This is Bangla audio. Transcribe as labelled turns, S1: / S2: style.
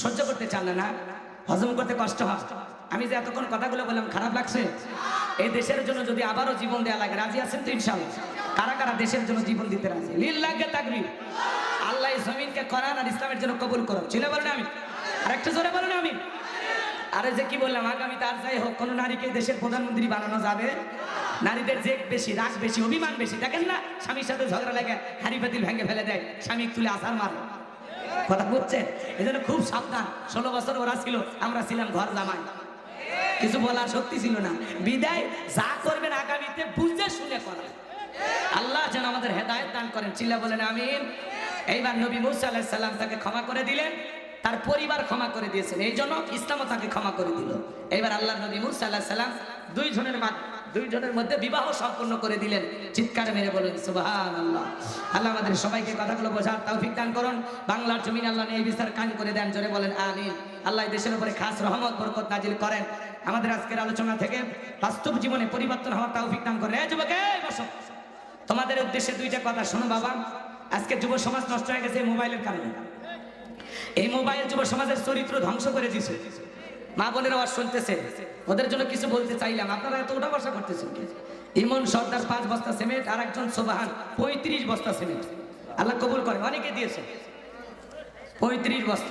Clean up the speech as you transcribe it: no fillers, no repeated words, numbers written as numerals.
S1: সহ্য করতে চান না, হজম করতে কষ্ট হয়। আমি যে এতক্ষণ কথাগুলো বললাম খারাপ লাগছে? এই দেশের জন্য যদি আবারও জীবন দেওয়া লাগে, রাজি আছেন তো ইনশাআল্লাহ? কারা কারা দেশের জন্য জীবন দিতে রাজি? লিল্লাহি তাকবীর। আল্লাহ এই জমিনকে কোরআন আর ইসলামের জন্য কবুল করুন। চিনে বলেন আমি, আর একটু জোরে বলেন আমি। আরে যে কি বললাম, আগামীতে আর যাই হোক কোন নারীকে দেশের প্রধানমন্ত্রী বানানো যাবে? নারীদের জেদ বেশি, রাগ বেশি, অভিমান বেশি। দেখেন না, স্বামীর সাথে ঝগড়া লাগে হাড়ি পাতিল ভেঙে ফেলে দেয়, স্বামী তুলে আসার মারে। কথা বুঝছেন? এই জন্য খুব সাবধান। 16 বছর ওরা ছিল, আমরা ছিলাম ঘর জামাই, কিছু বলার শক্তি ছিল না। বিদায় যা করবেন আগামীতে বুঝে শুনে করেন। আল্লাহ যেন আমাদের হেদায়েত দান করেন। চিল্লা বলেন আমিন। এইবার নবী মুসা আলাইহিস সালাম তাকে ক্ষমা করে দিলেন, তার পরিবার ক্ষমা করে দিয়েছেন, এই জন্য ইসলামও তাকে ক্ষমা করে দিল। এইবার আল্লাহ নবী মুসা আলাইহিস সালাম দুইজনের মধ্যে বিবাহ সম্পন্ন করে দিলেন। চিৎকার মেরে বলেন সুবহানাল্লাহ। আল্লাহ আমাদের সবাইকে কথাগুলো বোঝার তৌফিক দান করুন। বাংলার জমিন আল্লাহ নিয়ে বিচার কায়েম করে দেন। জোরে বলেন আমিন। আল্লাহ এই দেশের উপরে খাস রহমত বরকত নাজিল করেন। আমাদের আজকের আলোচনা থেকে বাস্তব জীবনে পরিবর্তন হওয়ার তৌফিক দান করেন। এই যুবক, এই বসো। তোমাদের উদ্দেশ্যে দুইটা কথা শোনো বাবা। আজকে যুব সমাজ নষ্ট হয়ে গেছে মোবাইলের কারণে। এই মোবাইল যুব সমাজের চরিত্র ধ্বংস করে দিছে। মা বোনেরা আওয়াজ শুনতেছে, ওদের জন্য কিছু বলতে চাইলাম। আপনারা এত উঠা বসা করতেছেন কি? ইমন সর্দার 5 বস্তা সিমেন্ট, আর একজন সোবাহান 35 বস্তা সিমেন্ট। আল্লাহ কবুল করে, অনেকে দিয়েছে 35 বস্তা।